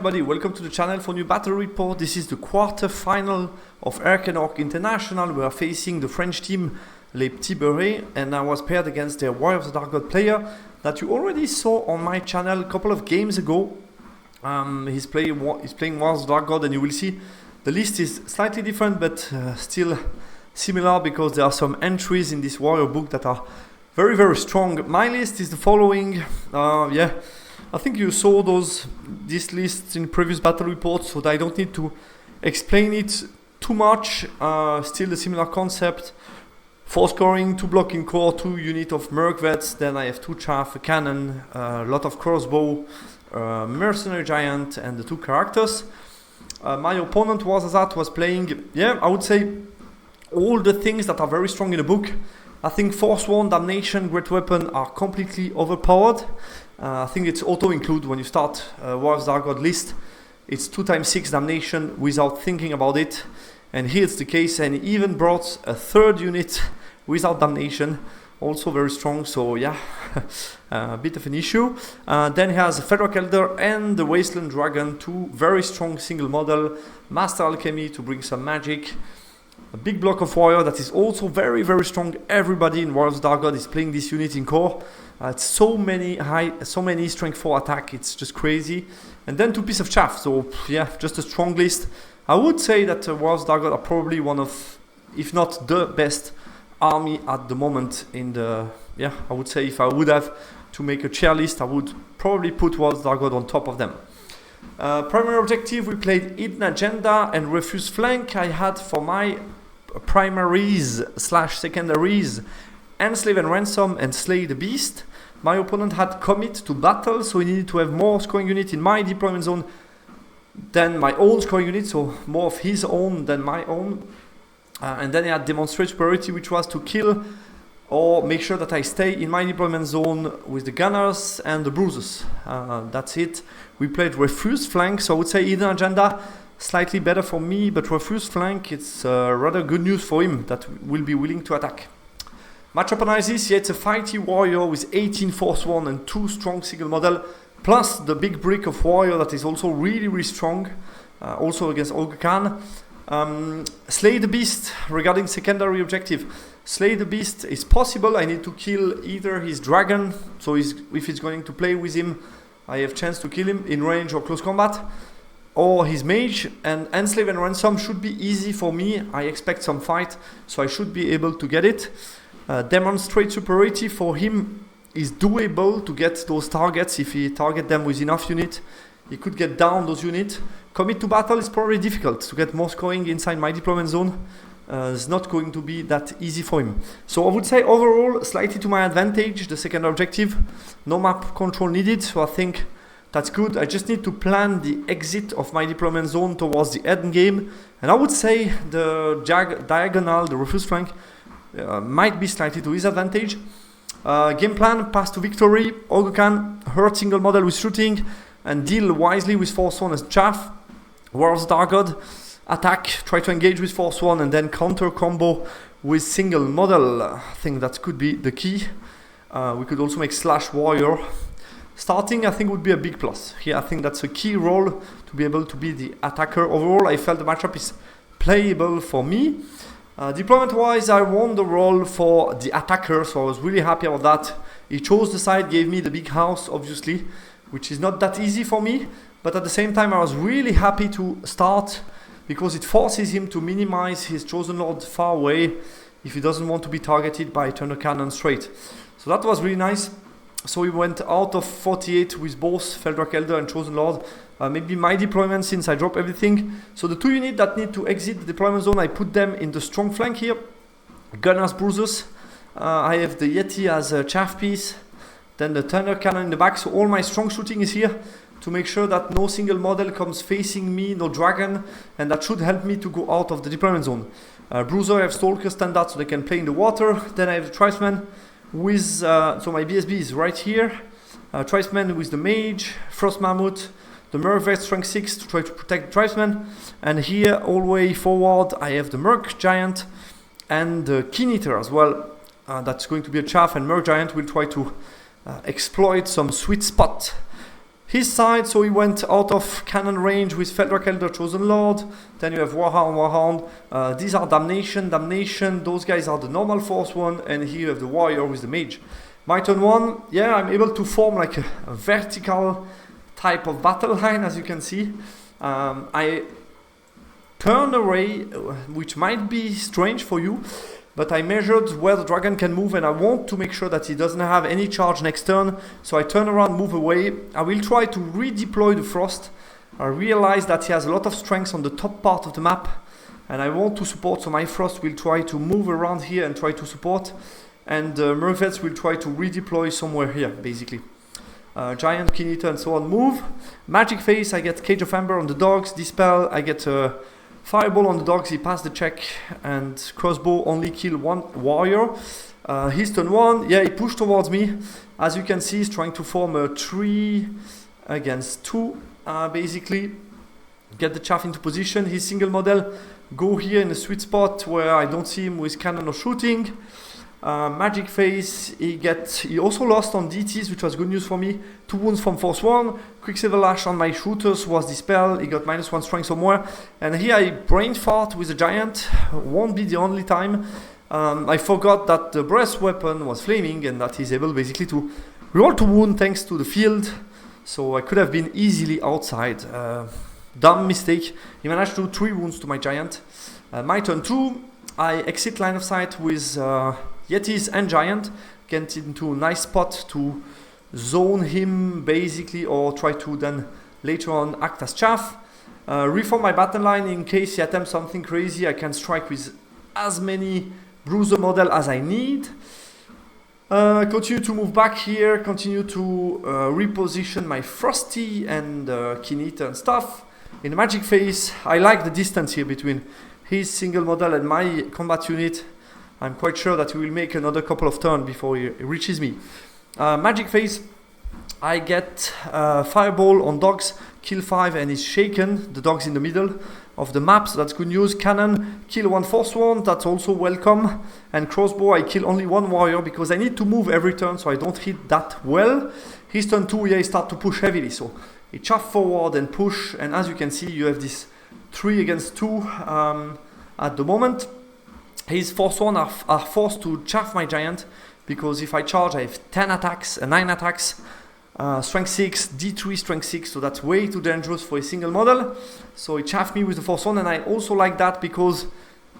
everybody, welcome to the channel for new battle report. This is the quarter final of T9A International. We are facing the French team Les Petits Berets, and I was paired against the Warhall player that you already saw on my channel a couple of games ago. He's playing Warhall, and you will see the list is slightly different but still similar because there are some entries in this warrior book that are very strong. My list is the following. I think you saw these lists in previous battle reports, so that I don't need to explain it too much. Still a similar concept. 4 scoring, 2 blocking core, 2 unit of merc vets, then I have 2 chaff, a cannon, a lot of crossbow, mercenary giant, and the 2 characters. My opponent Warhazat was playing, I would say, all the things that are very strong in the book. I think Forsworn, Damnation, Great Weapon are completely overpowered. I think it's auto-include when you start War's Dark God list. It's 2x6 Damnation without thinking about it. And here it's the case, and he even brought a 3rd unit without Damnation. Also very strong, so yeah, a bit of an issue. Then he has a Fedrock Elder and the Wasteland Dragon, 2 very strong single model. Master Alchemy to bring some magic. A big block of warrior that is also very strong. Everybody in War's Dark God is playing this unit in core. It's so many strength 4 attack, it's just crazy. And then 2 pieces of chaff, so yeah, just a strong list. I would say that War's Dark God are probably one of, if not the best army at the moment in the, I would say if I would have to make a tier list, I would probably put War's Dark God on top of them. Primary objective, we played Hidden Agenda and Refuse Flank. I had for my primaries / secondaries Enslave and Ransom and Slay the Beast. My opponent had Commit to Battle, so he needed to have more scoring unit in my deployment zone than my own scoring unit, so more of his own than my own. And then he had Demonstrate Superiority, which was to kill or make sure that I stay in my deployment zone with the Gunners and the Bruisers. That's it. We played Refuse Flank, so I would say Hidden Agenda slightly better for me, but Refuse Flank, it's rather good news for him that will be willing to attack. Matchup analysis, it's a fighty warrior with 18 Forsworn and 2 strong single model, plus the big brick of warrior that is also really strong, also against Ogre. Slay the Beast, regarding secondary objective. Slay the Beast is possible. I need to kill either his dragon, so if he's going to play with him, I have chance to kill him in range or close combat, or his mage. And Enslave and Ransom should be easy for me. I expect some fight, so I should be able to get it. Demonstrate Superiority for him is doable to get those targets. If he target them with enough unit, he could get down those units. Commit to Battle is probably difficult to get more scoring inside my deployment zone. It's not going to be that easy for him. So I would say overall, slightly to my advantage, the second objective. No map control needed, so I think that's good. I just need to plan the exit of my deployment zone towards the end game. And I would say the diagonal, the Refuse Flank, might be slightly to his advantage. Game plan, pass to victory. Ogre can hurt single model with shooting and deal wisely with Forsworn as chaff. War's Dark God, attack, try to engage with Forsworn and then counter combo with single model. I think that could be the key. We could also make slash warrior. Starting, I think, would be a big plus. Here, I think that's a key role to be able to be the attacker. Overall, I felt the matchup is playable for me. Deployment-wise, I won the role for the attacker, so I was really happy about that. He chose the side, gave me the big house, obviously, which is not that easy for me. But at the same time, I was really happy to start because it forces him to minimize his Chosen Lord far away if he doesn't want to be targeted by Thunder Cannon straight. So that was really nice. So we went out of 48 with both Fedrock Elder and Chosen Lord. Maybe my deployment, since I drop everything. So the 2 units that need to exit the deployment zone, I put them in the strong flank here. Gunners, Bruisers. I have the Yeti as a chaff piece. Then the Thunder Cannon in the back. So all my strong shooting is here to make sure that no single model comes facing me, no dragon. And that should help me to go out of the deployment zone. Bruiser, I have Stalker standard so they can play in the water. Then I have the Tribesman with, so my BSB is right here. Tribesman with the Mage, Frost Mammoth, the Merc Vet Strength 6 to try to protect the Tribesman. And here, all the way forward, I have the Merc Giant and the Keen Eater as well. That's going to be a chaff, and Merc Giant will try to exploit some sweet spot his side, so he went out of cannon range with Feldrak Elder Chosen Lord. Then you have Warhall. These are Damnation. Those guys are the normal force one, and here you have the Warrior with the Mage. My turn 1, yeah, I'm able to form like a vertical type of battle line, as you can see. I turn away, which might be strange for you, but I measured where the dragon can move, and I want to make sure that he doesn't have any charge next turn. So I turn around, move away. I will try to redeploy the Frost. I realize that he has a lot of strength on the top part of the map, and I want to support, so my Frost will try to move around here and try to support, and Mervets will try to redeploy somewhere here, basically. Giant, Keen Eater, and so on move. Magic Face, I get Cage of Amber on the dogs. Dispel, I get Fireball on the dogs, he passed the check, and Crossbow only kill one warrior. His turn 1, yeah, he pushed towards me. As you can see, he's trying to form a 3 against 2, basically. Get the chaff into position. His single model go here in a sweet spot where I don't see him with cannon or shooting. Magic Face, he also lost on DTs, which was good news for me. 2 wounds from Force 1. Quicksilver Lash on my shooters was Dispel. He got -1 strength somewhere. And here I brain fart with a giant. Won't be the only time. I forgot that the breast weapon was flaming and that he's able basically to roll to wound thanks to the field. So I could have been easily outside. Dumb mistake. He managed to do 3 wounds to my giant. My turn 2, I exit line of sight with Yetis and Giant, get into a nice spot to zone him basically, or try to then later on act as chaff. Reform my battle line in case he attempts something crazy. I can strike with as many bruiser model as I need. Continue to move back here, continue to reposition my Frosty and Keen Eater and stuff. In the Magic Phase, I like the distance here between his single model and my combat unit. I'm quite sure that he will make another couple of turns before he reaches me. Magic Phase, I get Fireball on dogs, kill 5 and he's shaken. The dog's in the middle of the map, so that's good news. Cannon, kill 1 Force 1, that's also welcome. And Crossbow, I kill only 1 warrior because I need to move every turn so I don't hit that well. His turn 2, yeah, he start to push heavily, so he chaff forward and push, and as you can see, you have this 3 against 2 at the moment. His Force 1 are forced to chaff my giant, because if I charge I have 10 attacks, 9 attacks, strength 6, D3 strength 6, so that's way too dangerous for a single model. So he chaffed me with the Force 1, and I also like that because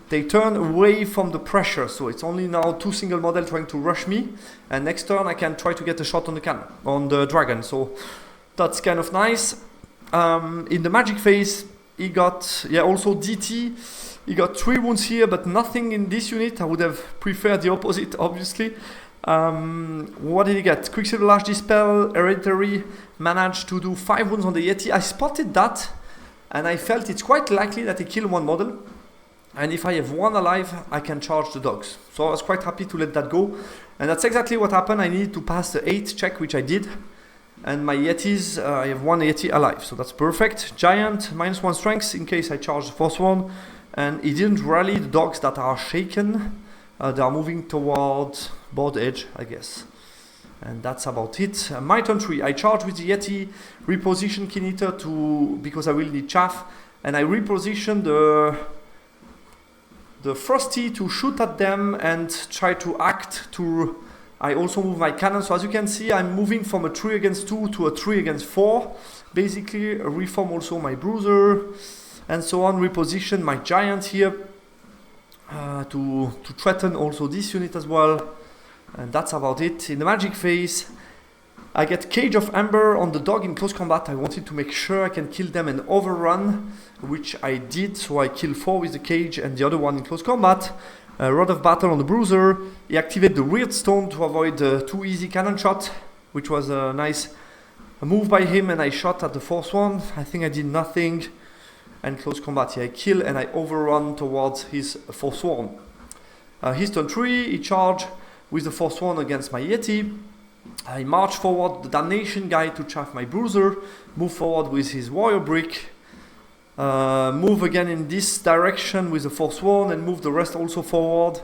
they turn away from the pressure, so it's only now 2 single model trying to rush me, and next turn I can try to get a shot on the cannon, on the dragon, so that's kind of nice. In the Magic Phase, he got, yeah, also DT. He got 3 wounds here, but nothing in this unit. I would have preferred the opposite, obviously. What did he get? Quicksilver Lash, Dispel, Hereditary, managed to do 5 wounds on the Yeti. I spotted that, and I felt it's quite likely that he killed 1 model. And if I have 1 alive, I can charge the dogs. So I was quite happy to let that go. And that's exactly what happened. I needed to pass the 8 check, which I did. And my Yetis, I have 1 Yeti alive, so that's perfect. Giant, -1 strength in case I charge the first one. And he didn't rally the dogs that are shaken. They are moving towards board edge, I guess. And that's about it. My turn 3, I charge with the Yeti, reposition Keen Eater because I will need chaff. And I reposition the Frosty to shoot at them and try to act to... I also move my cannon. So as you can see, I'm moving from a 3 against 2 to a 3 against 4. Basically, reform also my bruiser. And so on, reposition my giant here to threaten also this unit as well. And that's about it. In the Magic Phase, I get Cage of Amber on the dog in close combat. I wanted to make sure I can kill them and overrun, which I did. So I kill 4 with the cage and the other one in close combat. Rod of Battle on the bruiser. He activated the Weird Stone to avoid the too easy cannon shot, which was a nice move by him, and I shot at the Force 1. I think I did nothing. And close combat, yeah, I kill and I overrun towards his Force 1. His turn 3, he charged with the Force 1 against my Yeti. I march forward the Damnation guy to chaff my bruiser, move forward with his Warrior Brick, move again in this direction with the Force 1 and move the rest also forward,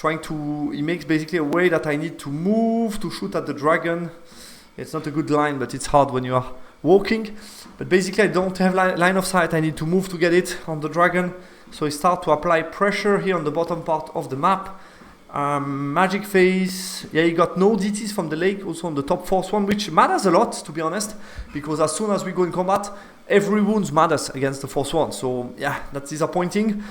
he makes basically a way that I need to move to shoot at the dragon. It's not a good line, but it's hard when you are walking. But basically I don't have line of sight, I need to move to get it on the dragon. So I start to apply pressure here on the bottom part of the map. Magic phase, yeah, he got no DTs from the lake, also on the top force one, which matters a lot, to be honest, because as soon as we go in combat, every wound matters against the force one. So yeah, that's disappointing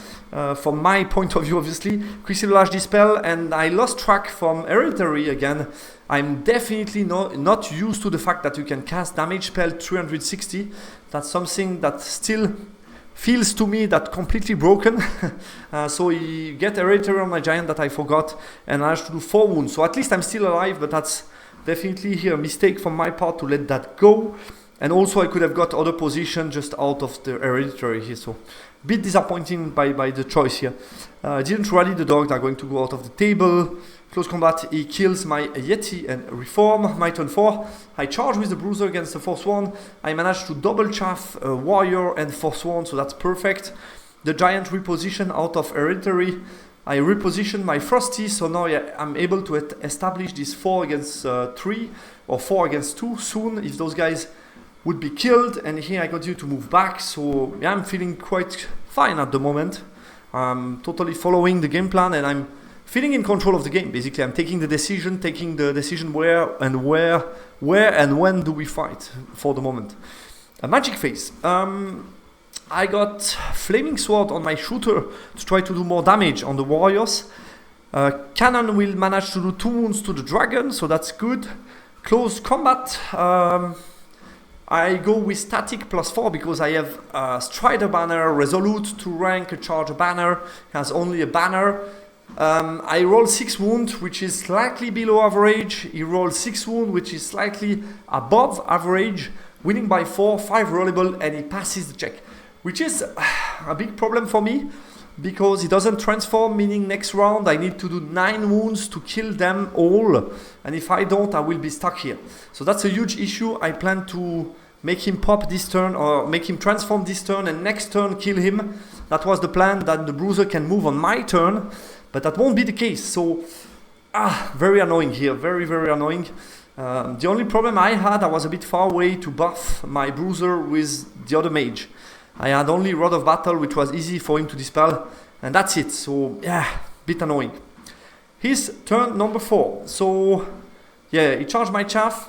from my point of view, obviously. Quicksilver Lash Dispel, and I lost track from Hereditary again. I'm definitely not used to the fact that you can cast damage spell 360. That's something that still feels to me that completely broken. So he get Hereditary on my giant that I forgot, and I managed to do 4 wounds. So at least I'm still alive, but that's definitely here a mistake from my part to let that go. And also I could have got other position just out of the Hereditary here. So a bit disappointing by the choice here. I didn't rally the dog, they're going to go out of the table. Close combat, he kills my Yeti and Reform. My turn 4. I charge with the Bruiser against the Force 1. I managed to double chaff Warrior and Force 1, so that's perfect. The Giant reposition out of Hereditary. I reposition my Frosty, so now I'm able to establish this 4 against 3 or 4 against 2 soon if those guys would be killed. And here I continue to move back, so yeah, I'm feeling quite fine at the moment. I'm totally following the game plan, and I'm feeling in control of the game. Basically, I'm taking the decision where and when do we fight for the moment. A magic phase. I got Flaming Sword on my shooter to try to do more damage on the warriors. Cannon will manage to do 2 wounds to the dragon, so that's good. Close combat. I go with static +4 because I have Strider banner, Resolute to rank a charger banner, has only a banner. I roll 6 wound, which is slightly below average. He rolls 6 wound, which is slightly above average. Winning by 4, 5 rollable, and he passes the check, which is a big problem for me because he doesn't transform, meaning next round I need to do 9 wounds to kill them all, and if I don't, I will be stuck here. So that's a huge issue. I plan to make him pop this turn or make him transform this turn and next turn kill him. That was the plan, that the Bruiser can move on my turn. But that won't be the case, so very annoying here, very annoying. The only problem I had, I was a bit far away to buff my Bruiser with the other mage. I had only Rod of Battle, which was easy for him to dispel, and that's it, so yeah, bit annoying. His turn number 4, so yeah, he charged my chaff.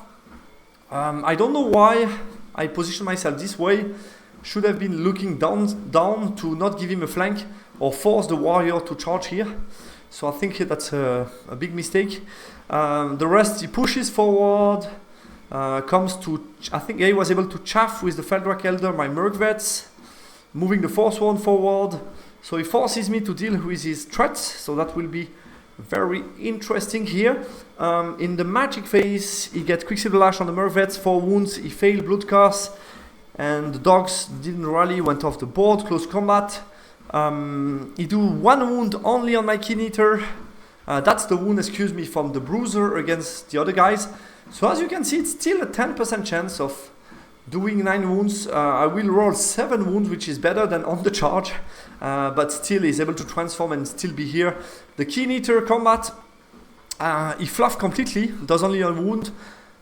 I don't know why I positioned myself this way. Should have been looking down to not give him a flank or force the warrior to charge here. So I think that's a big mistake. The rest, he pushes forward, comes to, I think he was able to chaff with the Feldrak Elder my Merc-Vets, moving the Force one forward. So he forces me to deal with his threats, so that will be very interesting here. In the magic phase, he gets Quicksilver Lash on the Merc-Vets, 4 wounds, he failed Blood Curse, and the dogs didn't rally, went off the board, close combat. He do 1 wound only on my Keen Eater. That's the wound, excuse me, from the Bruiser against the other guys. So as you can see, it's still a 10% chance of doing 9 wounds. I will roll 7 wounds, which is better than on the charge, but still he's able to transform and still be here. The Keen Eater combat, he fluffed completely, does only a wound.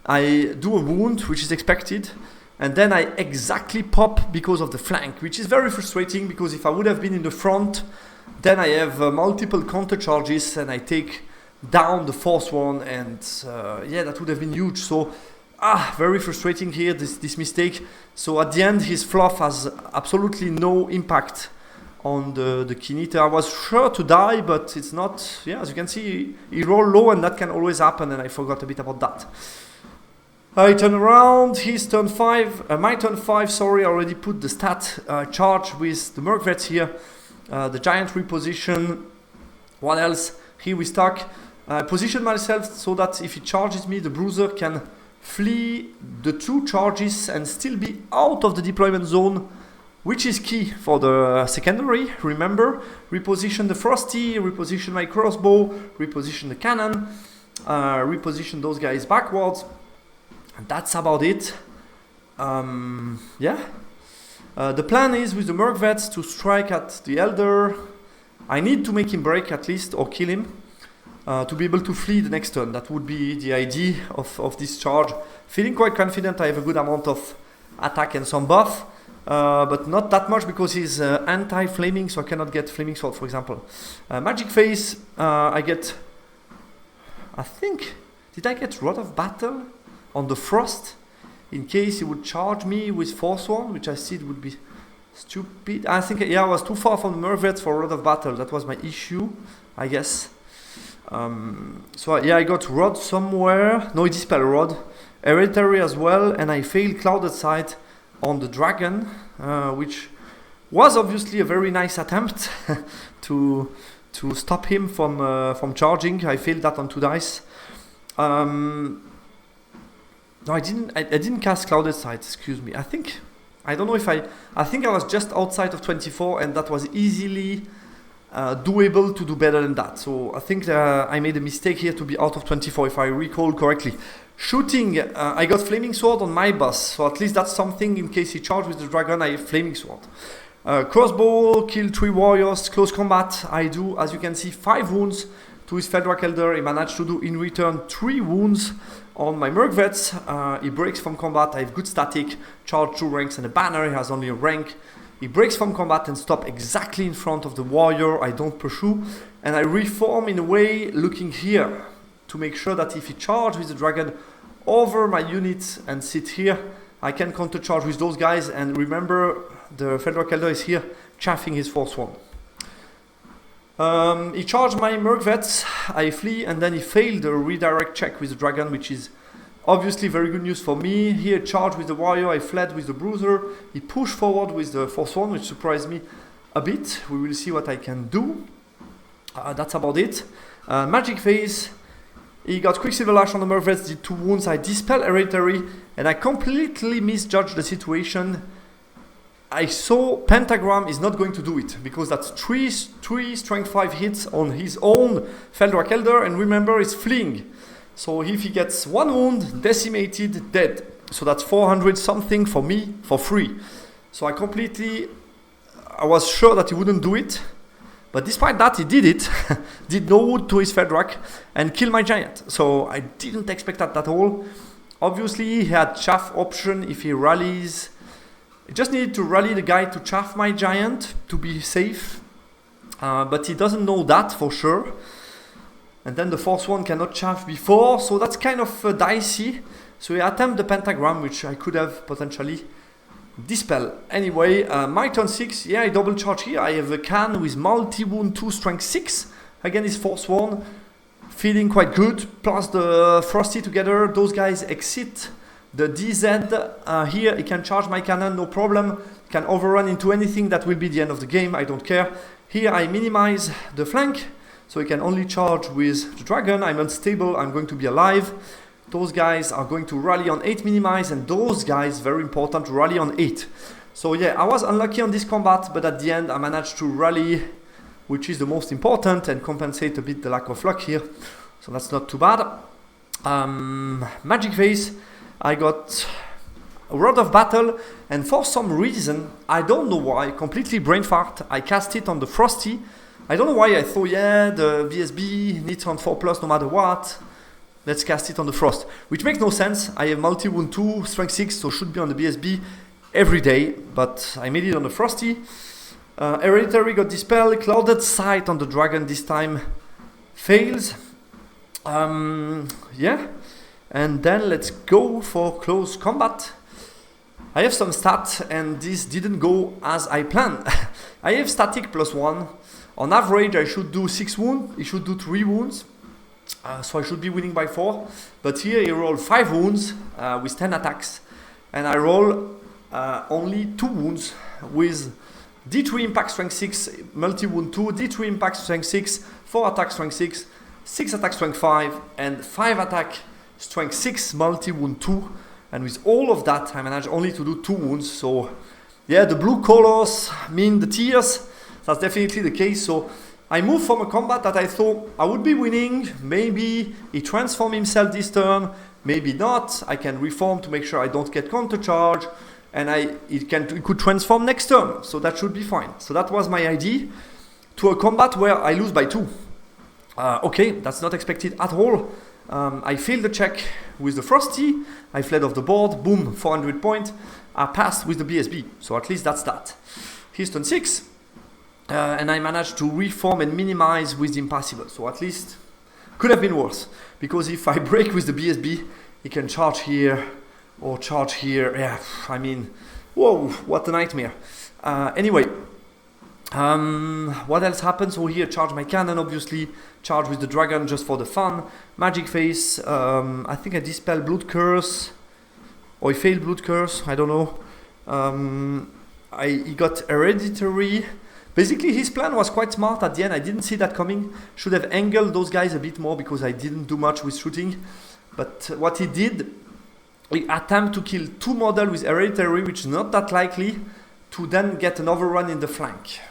I do a wound, which is expected. And then I exactly pop because of the flank, which is very frustrating because if I would have been in the front, then I have multiple counter charges and I take down the Force one, and yeah, that would have been huge. So very frustrating here, this mistake. So at the end, his fluff has absolutely no impact on the Keen Eater. I was sure to die, but it's not. Yeah, as you can see, he rolled low, and that can always happen, and I forgot a bit about that. I turn around, his turn 5, my turn 5, sorry, I already put the stat charge with the Merc-Vets here. The Giant reposition. What else? Here we stuck. I position myself so that if he charges me, the Bruiser can flee the 2 charges and still be out of the deployment zone, which is key for the secondary. Remember, reposition the Frosty, reposition my crossbow, reposition the cannon, reposition those guys backwards. And that's about it. Yeah. The plan is with the Merc-Vets to strike at the Elder. I need to make him break at least, or kill him, to be able to flee the next turn. That would be the idea of this charge. Feeling quite confident I have a good amount of attack and some buff, but not that much because he's anti-flaming, so I cannot get Flaming Sword, for example. Magic Phase, I get, I think, did I get Rod of Battle on the Frost in case he would charge me with Forsworn, which I see it would be stupid. I think, yeah, I was too far from the Mervets for Rod of Battle. That was my issue, I guess. So yeah, I got Rod somewhere. No, Dispel Rod. Hereditary as well, and I failed Clouded Sight on the Dragon, which was obviously a very nice attempt to stop him from charging. I failed that on 2 dice. No, I didn't cast Clouded Sight, excuse me. I think I think I was just outside of 24, and that was easily doable to do better than that. So I think I made a mistake here to be out of 24, if I recall correctly. Shooting, I got Flaming Sword on my boss, so at least that's something. In case he charged with the Dragon, I have Flaming Sword. Crossbow, kill 3 warriors. Close combat, I do, as you can see, 5 wounds to his Feldrak Elder. He managed to do in return 3 wounds on my Mergvets. He breaks from combat. I have good static, charge 2 ranks and a banner. He has only a rank. He breaks from combat and stops exactly in front of the warrior. I don't pursue, and I reform in a way looking here to make sure that if he charges with the dragon over my units and sit here, I can counter charge with those guys. And remember, the Feldrak Elder is here chaffing his Forsworn. He charged my Mergvets, I flee, and then he failed the redirect check with the dragon, which is obviously very good news for me. Here charged with the warrior, I fled with the bruiser. He pushed forward with the Forsworn, which surprised me a bit. We will see what I can do. That's about it. Magic Phase. He got Quicksilver Lash on the Mervets, did 2 wounds. I Dispel Hereditary, and I completely misjudged the situation. I saw Pentagram is not going to do it, because that's 3 strength 5 hits on his own Feldrak Elder, and remember, he's fleeing. So if he gets 1 wound, decimated, dead. So that's 400 something for me for free. So I was sure that he wouldn't do it. But despite that, he did it. Did no wood to his Feldrak and killed my giant. So I didn't expect that at all. Obviously, he had chaff option if he rallies. He just needed to rally the guy to chaff my giant to be safe. But he doesn't know that for sure. And then the Forsworn cannot chaff before. So that's kind of dicey. So he attempted the pentagram, which I could have potentially dispel. Anyway, my turn 6, yeah, I double charge here. I have a can with multi-wound 2 strength 6. Again, it's Forsworn, feeling quite good. Plus the Frosty together, those guys exit the DZ. Here, he can charge my cannon, no problem. Can overrun into anything that will be the end of the game, I don't care. Here, I minimize the flank, so he can only charge with the dragon. I'm unstable, I'm going to be alive. Those guys are going to rally on 8 minimize, and those guys, very important, rally on 8. So yeah, I was unlucky on this combat, but at the end I managed to rally, which is the most important, and compensate a bit the lack of luck here. So that's not too bad. Magic Phase, I got a Rod of Battle, and for some reason, I don't know why, completely brain fart, I cast it on the Frosty. I don't know why I thought, yeah, the VSB needs on 4+ no matter what. Let's cast it on the Frost, which makes no sense. I have multi-wound 2, strength 6, so should be on the BSB every day, but I made it on the Frosty. Hereditary got Dispel, Clouded Sight on the Dragon this time fails. Yeah, and then let's go for close combat. I have some stats, and this didn't go as I planned. I have static +1. On average, I should do 6 wounds, he should do 3 wounds. So I should be winning by 4, but here he rolled 5 wounds with 10 attacks, and I roll only 2 wounds with D3 impact strength 6, multi-wound 2, D3 impact strength 6, 4 attack strength 6, 6 attack strength 5, and 5 attack strength 6, multi-wound 2, and with all of that I managed only to do 2 wounds. So yeah, the blue colors mean the tears, that's definitely the case. So I moved from a combat that I thought I would be winning. Maybe he transformed himself this turn, maybe not. I can reform to make sure I don't get counter charge, and it could transform next turn, so that should be fine. So that was my idea, to a combat where I lose by 2. Okay, that's not expected at all. I failed the check with the Frosty, I fled off the board, boom, 400 points. I passed with the BSB, so at least that's that. Here's turn 6, and I managed to reform and minimize with the impassable, so at least could have been worse, because if I break with the BSB, he can charge here or charge here. Yeah, I mean, whoa, what a nightmare. Anyway, what else happens? So here, charge my cannon, obviously, charge with the dragon just for the fun. Magic face, I think I dispel Blood Curse, or I failed Blood Curse, I don't know. He got Hereditary. Basically, his plan was quite smart at the end. I didn't see that coming. Should have angled those guys a bit more because I didn't do much with shooting. But what he did, he attempted to kill 2 models with Hereditary, which is not that likely, to then get an overrun in the flank,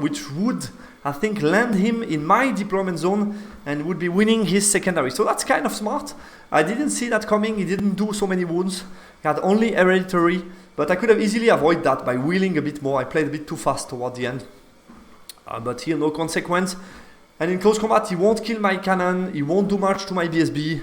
which would, I think, land him in my deployment zone and would be winning his secondary. So that's kind of smart. I didn't see that coming. He didn't do so many wounds. He had only Hereditary. But I could have easily avoided that by wheeling a bit more. I played a bit too fast toward the end. But here, no consequence. And in close combat, he won't kill my cannon. He won't do much to my BSB.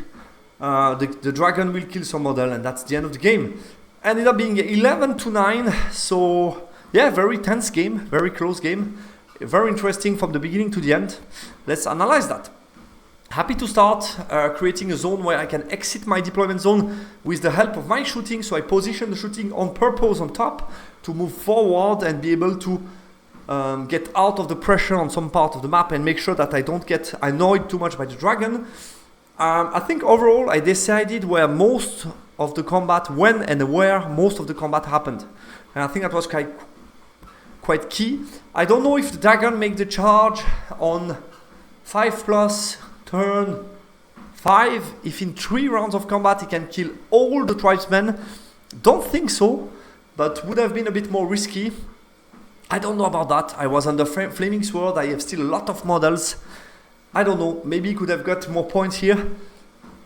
The dragon will kill some model, and that's the end of the game. Ended up being 11-9. So, yeah, very tense game. Very close game. Very interesting from the beginning to the end. Let's analyze that. Happy to start creating a zone where I can exit my deployment zone with the help of my shooting. So I position the shooting on purpose on top to move forward and be able to get out of the pressure on some part of the map and make sure that I don't get annoyed too much by the dragon. I think overall I decided where most of the combat, when and where most of the combat happened. And I think that was quite key. I don't know if the dragon make the charge on 5+, turn 5, if in 3 rounds of combat he can kill all the tribesmen. Don't think so, but would have been a bit more risky. I don't know about that. I was under Flaming Sword, I have still a lot of models. I don't know, maybe he could have got more points here.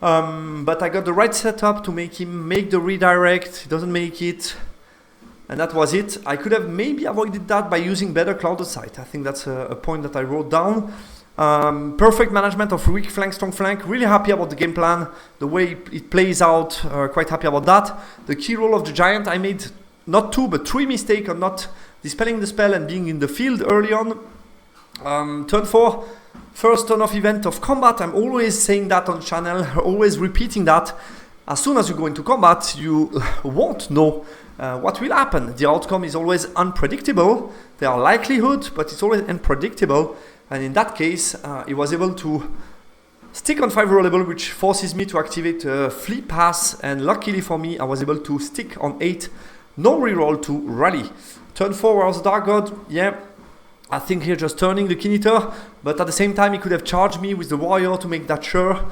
But I got the right setup to make him make the redirect. He doesn't make it. And that was it. I could have maybe avoided that by using better clouded sight. I think that's a point that I wrote down. Perfect management of weak flank, strong flank. Really happy about the game plan, the way it plays out. Quite happy about that. The key role of the giant, I made not 2 but 3 mistakes on not dispelling the spell and being in the field early on. Turn 4, first turn of event of combat. I'm always saying that on channel, always repeating that. As soon as you go into combat, you won't know what will happen. The outcome is always unpredictable. There are likelihood, but it's always unpredictable. And in that case, he was able to stick on 5 rollable, which forces me to activate a flee pass. And luckily for me, I was able to stick on 8, no reroll to rally. Turn 4 was Dark God. Yeah, I think here just turning the King Eater, but at the same time he could have charged me with the warrior to make that sure.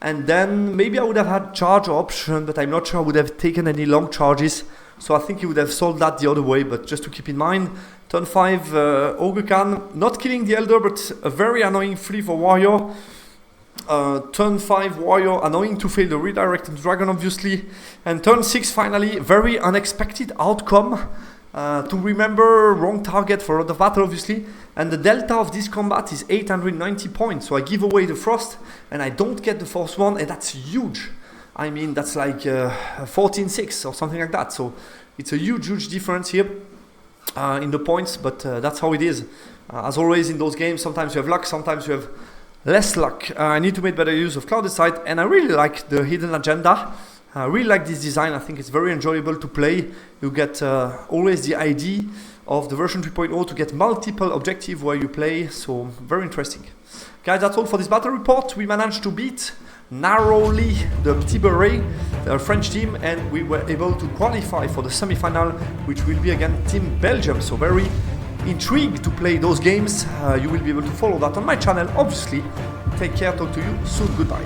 And then maybe I would have had charge option, but I'm not sure I would have taken any long charges. So I think he would have solved that the other way, but just to keep in mind. Turn 5, Ogre can, not killing the Elder, but a very annoying flee for warrior. Turn 5, warrior, annoying to fail the redirected dragon, obviously. And turn 6, finally, very unexpected outcome. To remember, wrong target for the battle, obviously. And the delta of this combat is 890 points. So I give away the Frost, and I don't get the Force 1, and that's huge. I mean, that's like 14-6 or something like that. So it's a huge difference here in the points, but that's how it is. As always in those games, sometimes you have luck, sometimes you have less luck. I need to make better use of Clouded Sight, and I really like the hidden agenda. I really like this design. I think it's very enjoyable to play. You get always the idea of the version 3.0 to get multiple objectives where you play, so very interesting. Guys, that's all for this battle report. We managed to beat narrowly the T9A, the French team, and we were able to qualify for the semi-final, which will be again Team Belgium. So very intrigued to play those games. You will be able to follow that on my channel, obviously. Take care, talk to you soon, goodbye.